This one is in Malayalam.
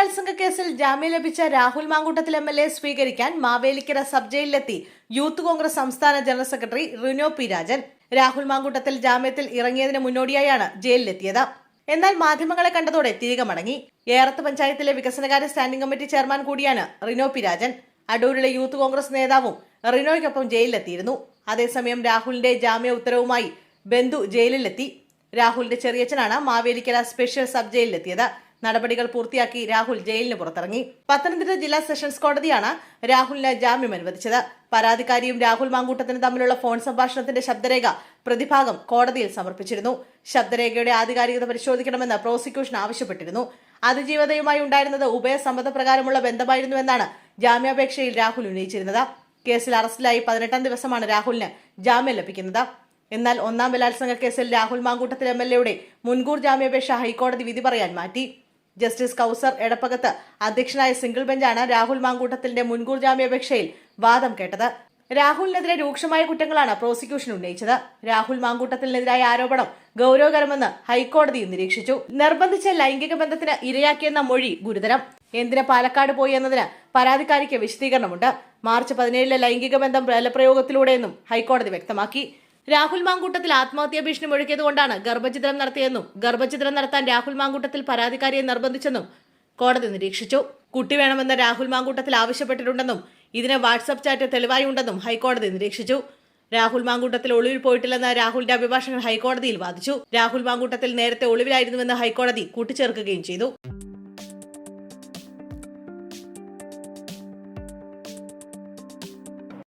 ബലാത്സംഗ കേസിൽ ജാമ്യം ലഭിച്ച രാഹുൽ മാങ്കൂട്ടത്തിൽ MLA സ്വീകരിക്കാൻ മാവേലിക്കര സബ് ജയിലിലെത്തി യൂത്ത് കോൺഗ്രസ് സംസ്ഥാന general secretary Rino P Rajan. Rahul Mamkootathil ജാമ്യത്തിൽ ഇറങ്ങിയതിന് മുന്നോടിയായാണ് ജയിലിലെത്തിയത്. എന്നാൽ മാധ്യമങ്ങളെ കണ്ടതോടെ തിരികെ മടങ്ങി. ഏറത്ത് പഞ്ചായത്തിലെ വികസനകാര്യ സ്റ്റാൻഡിംഗ് കമ്മിറ്റി ചെയർമാൻ കൂടിയാണ് റിനോ പി രാജൻ. അടൂരിലെ യൂത്ത് കോൺഗ്രസ് നേതാവും റിനോയ്ക്കൊപ്പം ജയിലിലെത്തിയിരുന്നു. അതേസമയം രാഹുലിന്റെ ജാമ്യ ഉത്തരവുമായി ബന്ധു ജയിലിലെത്തി. രാഹുലിന്റെ ചെറിയച്ഛനാണ് മാവേലിക്കര സ്പെഷ്യൽ സബ് ജയിലിലെത്തിയത്. നടപടികൾ പൂർത്തിയാക്കി രാഹുൽ ജയിലിന് പുറത്തിറങ്ങി. പത്തനംതിട്ട ജില്ലാ സെഷൻസ് കോടതിയാണ് രാഹുലിന് ജാമ്യം അനുവദിച്ചത്. പരാതിക്കാരിയും രാഹുൽ മാങ്കൂട്ടത്തിനും തമ്മിലുള്ള ഫോൺ സംഭാഷണത്തിന്റെ ശബ്ദരേഖ പ്രതിഭാഗം കോടതിയിൽ സമർപ്പിച്ചിരുന്നു. ശബ്ദരേഖയുടെ ആധികാരികത പരിശോധിക്കണമെന്ന് പ്രോസിക്യൂഷൻ ആവശ്യപ്പെട്ടിരുന്നു. അതിജീവതയുമായി ഉണ്ടായിരുന്നത് ഉഭയസമ്മതപ്രകാരമുള്ള ബന്ധമായിരുന്നുവെന്നാണ് ജാമ്യാപേക്ഷയിൽ രാഹുൽ ഉന്നയിച്ചിരുന്നത്. കേസിൽ അറസ്റ്റിലായി 18-ാം ദിവസമാണ് രാഹുലിന് ജാമ്യം ലഭിക്കുന്നത്. എന്നാൽ ഒന്നാം ബലാത്സംഗ കേസിൽ രാഹുൽ മാങ്കൂട്ടത്തിൽ MLAയുടെ മുൻകൂർ ജാമ്യാപേക്ഷ ഹൈക്കോടതി വിധി പറയാൻ മാറ്റി. ജസ്റ്റിസ് കൗസർ എടപ്പകത്ത് അധ്യക്ഷനായ സിംഗിൾ ബെഞ്ചാണ് രാഹുൽ മാങ്കൂട്ടത്തിന്റെ മുൻകൂർ ജാമ്യാപേക്ഷയിൽ വാദം കേട്ടത്. രാഹുലിനെതിരെ രൂക്ഷമായ കുറ്റങ്ങളാണ് പ്രോസിക്യൂഷൻ ഉന്നയിച്ചത്. രാഹുൽ മാങ്കൂട്ടത്തിനെതിരായ ആരോപണം ഗൌരവകരമെന്ന് ഹൈക്കോടതിയും നിരീക്ഷിച്ചു. നിർബന്ധിച്ച ലൈംഗിക ബന്ധത്തിന് ഇരയാക്കിയെന്ന മൊഴി ഗുരുതരം. എന്തിന് പാലക്കാട് പോയി എന്നതിന് പരാതിക്കാരിക്ക് വിശദീകരണമുണ്ട്. മാർച്ച് 17 ലൈംഗിക ബന്ധം ബലപ്രയോഗത്തിലൂടെയെന്നും ഹൈക്കോടതി വ്യക്തമാക്കി. രാഹുൽ മാങ്കൂട്ടത്തിൽ ആത്മഹത്യാ ഭീഷണി മുഴക്കിയതുകൊണ്ടാണ് ഗർഭഛിദ്രം നടത്തിയെന്നും ഗർഭഛിദ്രം നടത്താൻ രാഹുൽ മാങ്കൂട്ടത്തിൽ പരാതിക്കാരിയെ നിർബന്ധിച്ചെന്നും കോടതി നിരീക്ഷിച്ചു. കുട്ടി വേണമെന്ന് രാഹുൽ മാങ്കൂട്ടത്തിൽ ആവശ്യപ്പെട്ടിട്ടുണ്ടെന്നും ഇതിന് വാട്സ്ആപ്പ് ചാറ്റ് തെളിവായി ഉണ്ടെന്നും ഹൈക്കോടതി നിരീക്ഷിച്ചു. രാഹുൽ മാങ്കൂട്ടത്തിൽ ഒളിവിൽ പോയിട്ടില്ലെന്ന് രാഹുലിന്റെ അഭിഭാഷകൻ ഹൈക്കോടതിയിൽ വാദിച്ചു. രാഹുൽ മാങ്കൂട്ടത്തിൽ നേരത്തെ ഒളിവിലായിരുന്നുവെന്ന് ഹൈക്കോടതി കൂട്ടിച്ചേർക്കുകയും ചെയ്തു.